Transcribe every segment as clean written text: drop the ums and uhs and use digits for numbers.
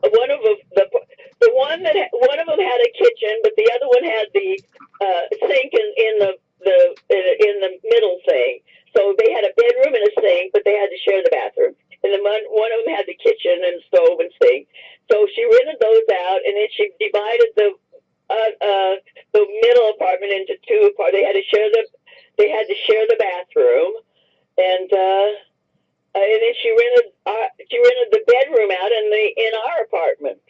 one of them, one of them had a kitchen, but the other one had the sink in the middle thing. So they had a bedroom and a sink, but they had to share the bathroom. And one of them had the kitchen and stove and sink. So she rented those out, and then she divided the middle apartment into two apartments. They had to share the bathroom, and then she rented the bedroom out in our apartment.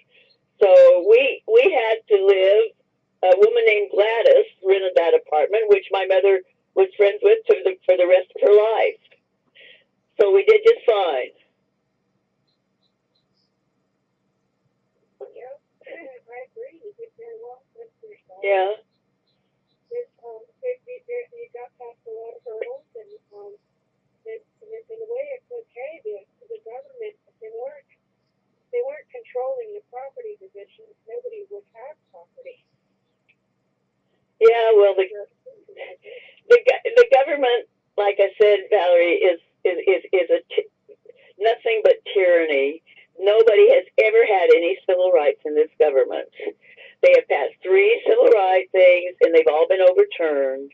So we had to live. A woman named Gladys rented that apartment, which my mother was friends with for the rest of her life. So we did just fine. Yeah, I agree. You did very well. Yeah. You got past a lot of hurdles, and in a way, it's okay. The government, if they weren't controlling the property divisions, nobody would have property. Yeah, well, the government, like I said, Valerie, is nothing but tyranny. Nobody has ever had any civil rights in this government. They have passed 3 civil rights things, and they've all been overturned.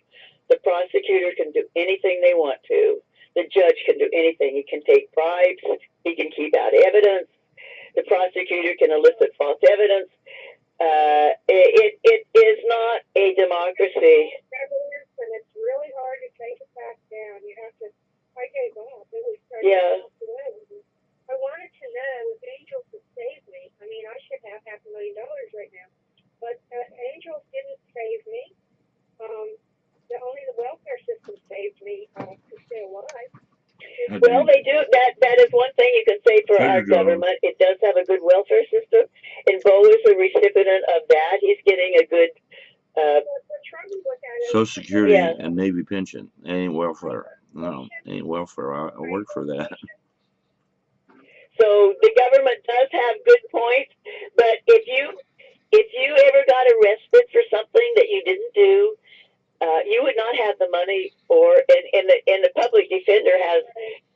The prosecutor can do anything they want to. The judge can do anything. He can take bribes. He can keep out evidence. The prosecutor can elicit false evidence. It is not a democracy. And it's really hard to take it back down. You have to. I gave up. It was Yeah. I wanted to know if angels would save me. I mean, I should have $500,000 right now, but angels didn't save me. Only the welfare system saved me to stay alive. Well, they do. That is one thing you can say for our government. It does have a good welfare system, and Bo is a recipient of that. He's getting a good Social Security and Navy pension. It ain't welfare. No, it ain't welfare. I work for that. So the government does have good points, but if you ever got arrested for something that you didn't do, you would not have the money and the public defender has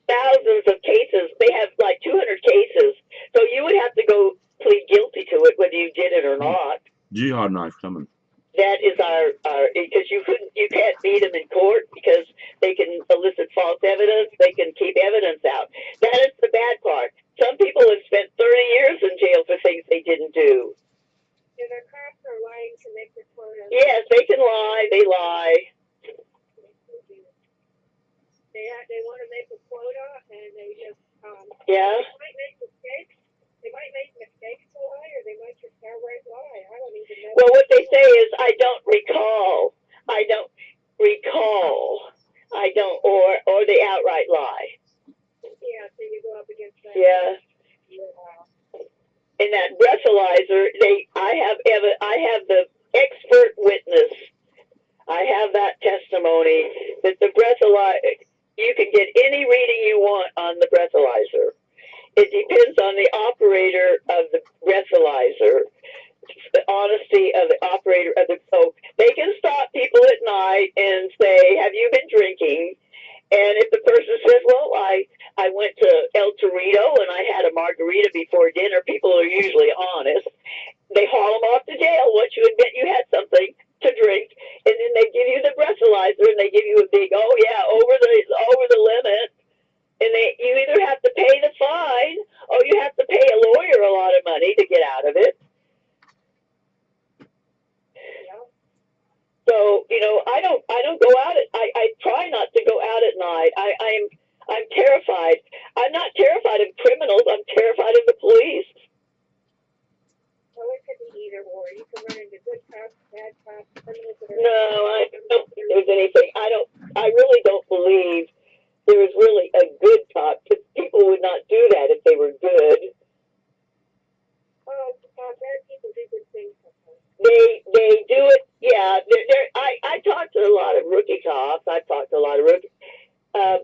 thousands of cases. They have like 200 cases. So you would have to go plead guilty to it whether you did it or not. Jihad knife coming. That is because you can't beat them in court because they can elicit false evidence. They can keep evidence out. That is the bad part. Some people have spent 30 years in jail for things they didn't do. And the cops are lying to make the quota. Yes, they can lie. They lie. They want to make a quota, and they just yeah. They might make mistakes. They might make mistakes to lie, or they might just outright lie. I don't even know. Well, what they say is, I don't recall. I don't recall. I don't, or they outright lie. Yeah, so you go up against that. Yeah. In that breathalyzer, I have the expert witness. I have that testimony that the breathalyzer, you can get any reading you want on the breathalyzer. It depends on the operator of the breathalyzer, the honesty of the operator of the. So they can stop people at night and say, "Have you been drinking?" And if the person says, "Well, I went to El Torito and I had a margarita before dinner," people are usually honest. They haul them off to jail once you admit you had something to drink, and then they give you the breathalyzer and they give you a big, "Oh yeah, over the limit," and you either have to pay the fine or you have to pay a lawyer a lot of money to get out of it. So, I don't go out I try not to go out at night. I'm terrified. I'm not terrified of criminals. I'm terrified of the police. Well, it could be either or. You can run into good cops, bad cops, criminals. No, I don't think there's anything. I really don't believe there is really a good cop, because people would not do that if they were good. Oh, bad people do good things sometimes. They do it. Yeah, I talked to a lot of rookie cops. I've talked to a lot of rookies, and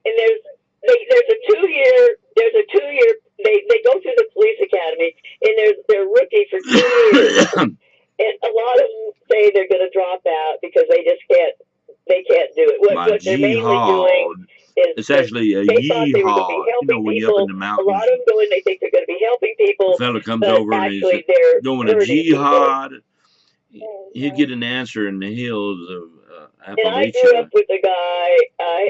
there's a 2-year. They go through the police academy, and they're rookie for 2 years, and a lot of them say they're going to drop out because they just can't. They can't do it. What they're mainly doing is it's actually a they thought they were going to be helping when people. you're up in the mountains. A lot of them go in, they think they're going to be be helping A people, fella comes but over and he's actually they're doing a hurting people. jihad. He'd get an answer in the hills of And I grew Appalachia up with a guy,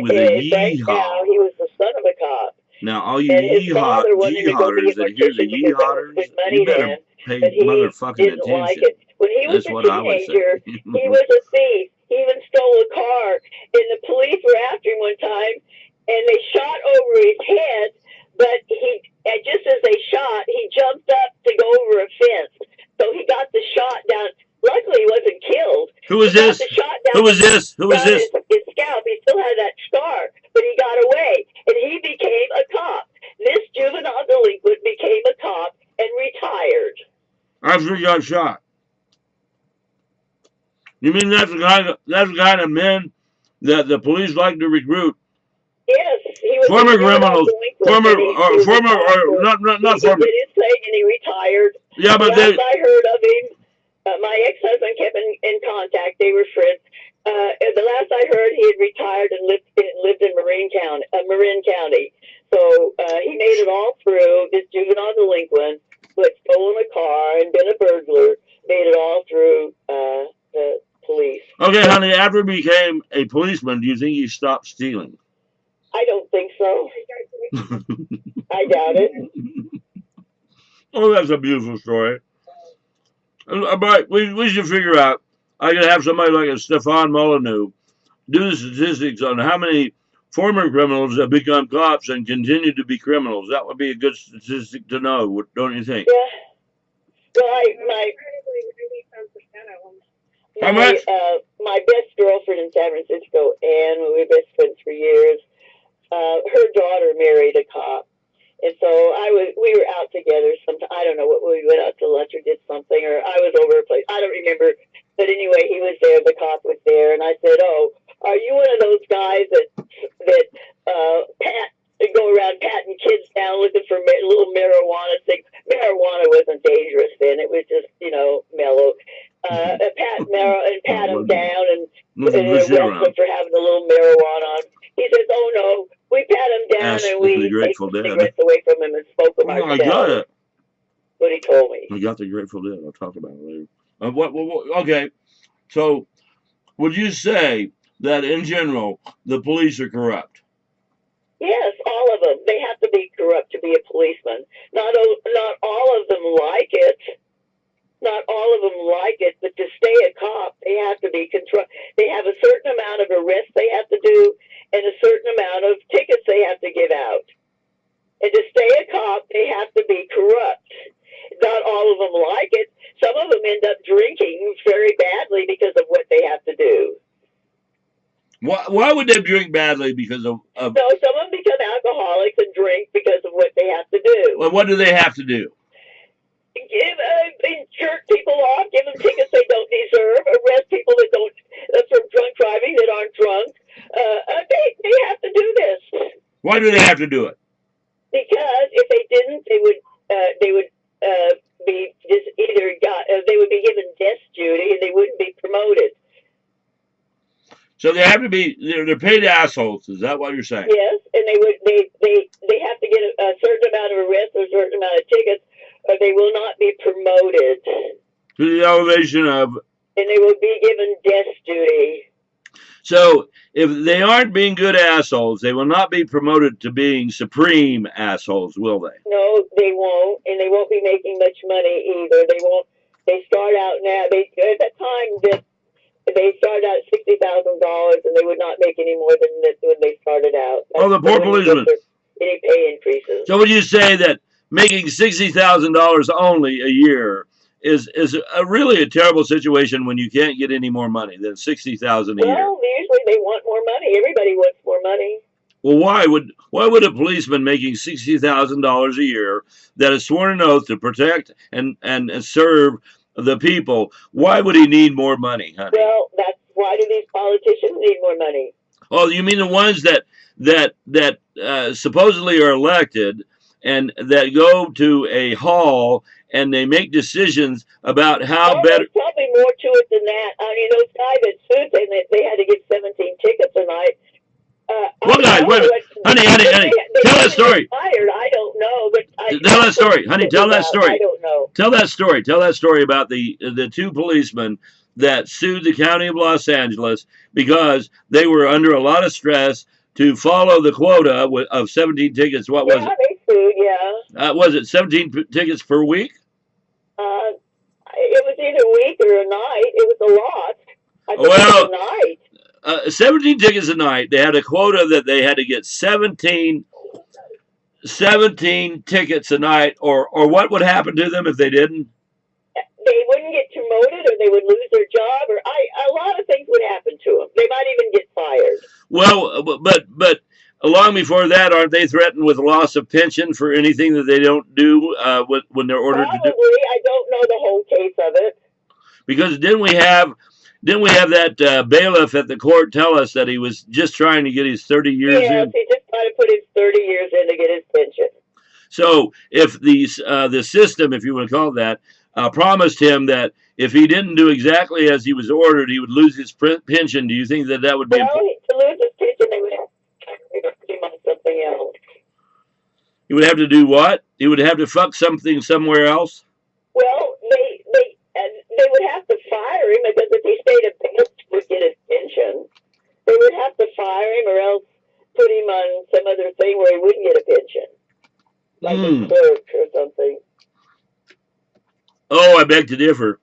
with a Frank Dow. yeehaw. He was the son of a cop. Now, all you And his father wanted him to go be a jihaders that hear the mortician because that was yeehaws, good you money better then, pay but he motherfucking didn't like attention. it. When he was That's a what I would say. teenager, he was a thief. He even stole a car, and the police were after him one time, and they shot over his head, but and just as they shot, he jumped up to go over a fence. So he got the shot down. Luckily, he wasn't killed. Who was this? Who was this? Who was this? His scalp. He still had that scar, but he got away, and he became a cop. This juvenile delinquent became a cop and retired. After he got shot. You mean that's the kind of men that the police like to recruit? Yes, he was Former criminals, not former. He did his thing and he retired. Yeah, but last I heard of him, my ex-husband kept in contact. They were friends. The last I heard, he had retired and lived in Marin County. So he made it all through. This juvenile delinquent who had stolen a car and been a burglar made it all through the police. Okay, honey. After he became a policeman, do you think he stopped stealing? I don't think so. I doubt it. Oh, that's a beautiful story. But we should figure out. I could have somebody like a Stefan Molyneux do the statistics on how many former criminals have become cops and continue to be criminals. That would be a good statistic to know, don't you think? Yeah. Well, my best girlfriend in San Francisco, Anne, we were best friends for years. Her daughter married a cop, and so we were out together. I don't know what we went out to lunch or did something, or I was over a place. I don't remember, but anyway, he was there. The cop was there, and I said, "Oh, are you one of those guys that go around patting kids down looking for little marijuana things?" Marijuana wasn't dangerous then; it was just mellow. Pat him down and arrest him for having a little marijuana on. He says, "Oh no, we pat him down and we take the cigarettes away from him and smoke them ourselves." I got it. What he told me. I got the Grateful Dead. I'll talk about it later. Okay, so would you say that in general the police are corrupt? Yes, all of them. They have to be corrupt to be a policeman. Not all of them like it. Not all of them like it, but to stay a cop, they have to be controlled. They have a certain amount of arrests they have to do and a certain amount of tickets they have to give out. And to stay a cop, they have to be corrupt. Not all of them like it. Some of them end up drinking very badly because of what they have to do. Why would they drink badly because of... No, some of them become alcoholics and drink because of what they have to do. Well, what do they have to do? Jerk people off, give them tickets they don't deserve, arrest people that don't for drunk driving that aren't drunk. They have to do this. Why do they have to do it? Because if they didn't, they would be just they would be given death duty and they wouldn't be promoted. So they have to be they're paid assholes. Is that what you're saying? Yes, and they have to get a certain amount of arrests or a certain amount of tickets, or they will not be promoted to the elevation of. And they will be given death duty. So if they aren't being good assholes, they will not be promoted to being supreme assholes, will they? No, they won't, and they won't be making much money either. They won't. They start out now. At that time that they started out at $60,000, and they would not make any more than this when they started out. Oh, the poor policemen. Any pay increases. So would you say that making $60,000 only a year is really a terrible situation when you can't get any more money than $60,000 a year? Well, usually they want more money. Everybody wants more money. Well, why would a policeman making $60,000 a year that is sworn an oath to protect and serve the people, why would he need more money, honey? Well, why do these politicians need more money? Oh, you mean the ones that supposedly are elected and that go to a hall and they make decisions about how better. There's probably more to it than that. I mean, those guys that sued saying that they had to give 17 tickets a night. What I guy? know Wait, what, honey, they tell that haven't story. expired. I don't know, but Tell that story, honey. it Tell was that out. I story. don't know. Tell that story. Tell that story about the two policemen that sued the county of Los Angeles because they were under a lot of stress to follow the quota of 17 tickets. What was Yeah, it? they sued. Yeah. Was it 17 tickets per week? It was either a week or a night. It was a lot. I think it was Well, a night. 17 tickets a night. They had a quota that they had to get 17 tickets a night, or what would happen to them if they didn't? They wouldn't get promoted, or they would lose their job, or a lot of things would happen to them. They might even get fired. Well, but long before that, aren't they threatened with loss of pension for anything that they don't do when they're ordered to do? Probably. I don't know the whole case of it. Because didn't we have that bailiff at the court tell us that he was just trying to get his 30 years Yes, in? he just got to put his 30 years in to get his pension. So if the system, if you want to call it that, promised him that if he didn't do exactly as he was ordered, he would lose his pension, do you think that would be Well, to lose his pension, they would have to put him on something else. He would have to do what? He would have to fuck something somewhere else? Well, they would have to fire him because if he stayed at base, he would get his pension. They would have to fire him or else put him on some other thing where he wouldn't get a pension, like a clerk or something. Oh, I beg to differ.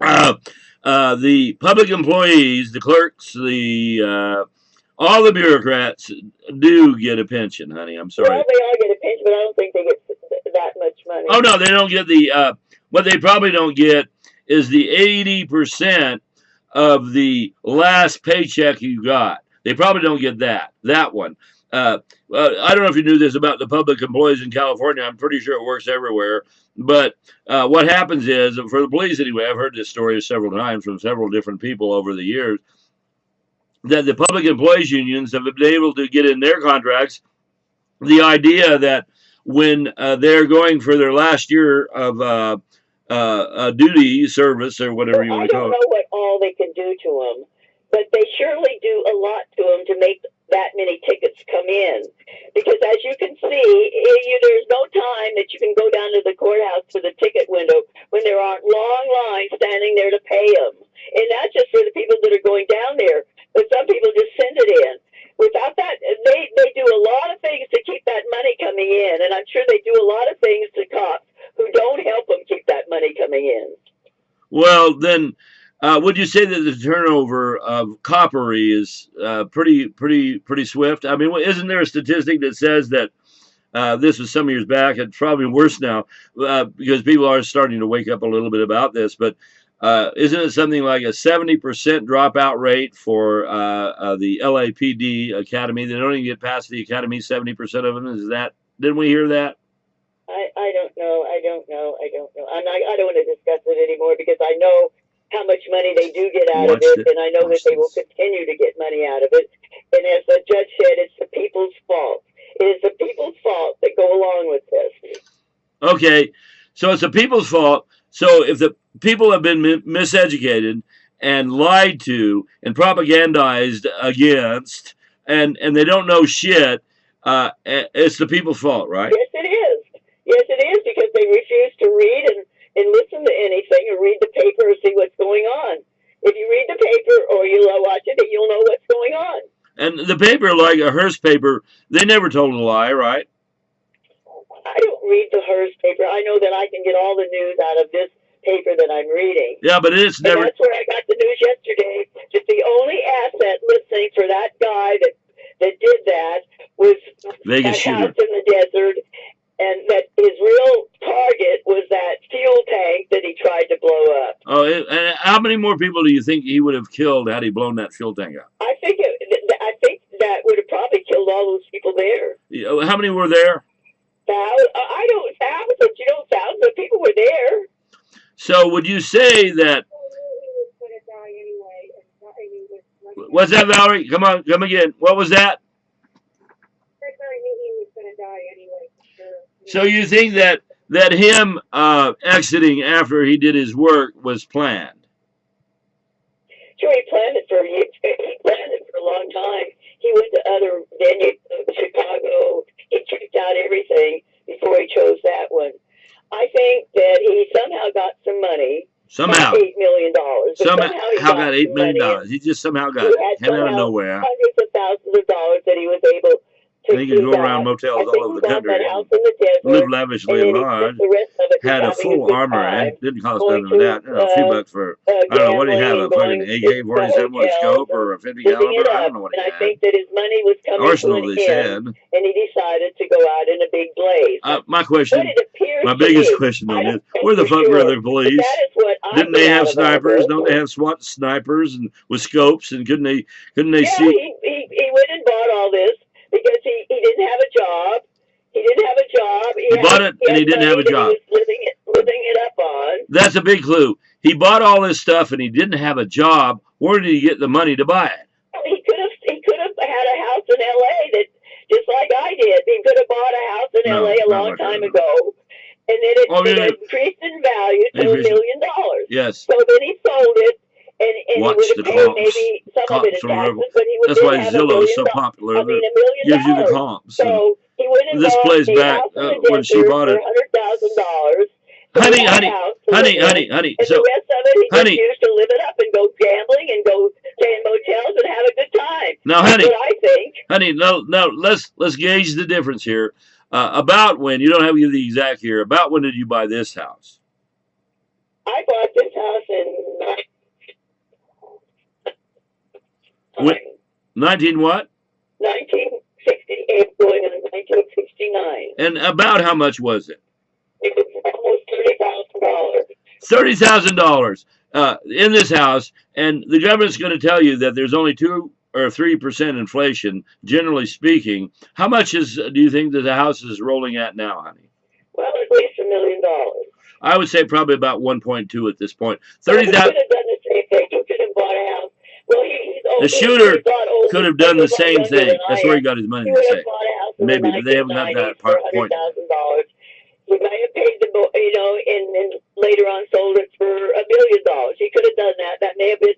The public employees, the clerks, all the bureaucrats do get a pension, honey. I'm sorry. Well, they all get a pension, but I don't think they get that much money. Oh no, they don't get the. What they probably don't get is the 80% of the last paycheck you got. They probably don't get that one. I don't know if you knew this about the public employees in California. I'm pretty sure it works everywhere. But what happens is, for the police anyway, I've heard this story several times from several different people over the years, that the public employees unions have been able to get in their contracts the idea that when they're going for their last year of duty service or whatever you want to call it. I don't know what all they can do to them, but they surely do a lot to them to make that many tickets come in. Because as you can see, there's no time that you can go down to the courthouse to the ticket window when there aren't long lines standing there to pay them. And that's just for the people that are going down there. But some people just send it in. Without that, they do a lot of things to keep that money coming in. And I'm sure they do a lot of things to cops who don't help them keep that money coming in. Well, then, would you say that the turnover of coppery is pretty swift? I mean, isn't there a statistic that says that this was some years back, and probably worse now, because people are starting to wake up a little bit about this, but isn't it something like a 70% dropout rate for the LAPD Academy? They don't even get past the Academy, 70% of them. Didn't we hear that? I don't know. I don't know. And I don't want to discuss it anymore because I know how much money they do get out of it, and I know that they will continue to get money out of it. And as the judge said, it's the people's fault. It is the people's fault that go along with this. Okay, so it's the people's fault. So if the people have been miseducated and lied to and propagandized against, and they don't know shit, it's the people's fault, right? Yes, it is. Yes, it is, because they refuse to read and listen to anything or read the paper or see what's going on. If you read the paper or you watch it, you'll know what's going on. And the paper, like a Hearst paper, they never told a lie, right? I don't read the Hearst paper. I know that I can get all the news out of this paper that I'm reading. Yeah, but it's never... And that's where I got the news yesterday. That the only asset listening for that guy that did that was Vegas that shooter. house in the desert, and that his real target was that fuel tank that he tried to blow up. Oh, and how many more people do you think he would have killed had he blown that fuel tank up? I think that would have probably killed all those people there. How many were there? Thousands. Thousands of people were there. So would you say that... What's that, Valerie? Come on, come again. What was that? So you think that him exiting after he did his work was planned? Sure, he planned it for a long time. He went to other venues, Chicago. He checked out everything before he chose that one. I think that he somehow got some money. Somehow. Not $8 million. Somehow He got $8 some million. money. He just somehow got He it. had Came out of somehow nowhere. hundreds of thousands of dollars that he was able to He could go got. around motels I all think over he the bought country. that house in the desert, Live lavishly and and then he large. spent the rest of it just Had a having full good armory. time, Didn't cost going nothing of to that. A few bucks for, I don't know, what did he have? gambling A and fucking going to AK-47 with a hotels scope and or a 50 living it caliber? I up. don't know what he And I had. think that his money was coming Arsenal, to an they end, said. and he decided to go out in a big blaze. My What question, it appears my to biggest me, question I on don't this, know where the for fuck were sure, the but police? that is what I Didn't they get have out of all snipers? this. Don't they have SWAT snipers and with scopes? And couldn't they Yeah, see? he went and bought all this because he didn't have a job. He didn't have a job. He bought it and he didn't have a job. He was living it up on. That's a big clue. He bought all this stuff and he didn't have a job. Where did he get the money to buy it? He could have had a house in L.A. that just like I did. He could have bought a house in L.A. a long time ago, and then it increased in value to $1 million. Yes. So then he sold it. And he would have paid maybe some of it in taxes, but he would That's why have Zillow is so popular. $1 million. Gives you the comps. So he went and this bought plays the back house in the when she desert bought it. for $100,000. Honey. And So, the rest of it, he honey, just used to live it up and go gambling and go stay in motels and have a good time. now, That's honey, what I think. honey, no, let's gauge the difference here. About when, you don't have to give the exact year, about when did you buy this house? I bought this house in 19 what? 1968, going on 1969. And about how much was it? It was almost $30,000 in this house, and the government's going to tell you that there's only 2 or 3% inflation, generally speaking. How much do you think that the house is rolling at now, honey? Well, at least $1 million. I would say probably about 1.2 at this point. Well, he could have done the same thing. He could have bought a house. Well, the shooter could have done the same thing. That's where he got his money. He would have bought a house maybe, but they haven't got that point. $100,000. He might have paid the, and later on sold it for $1 million. He could have done that. That may have been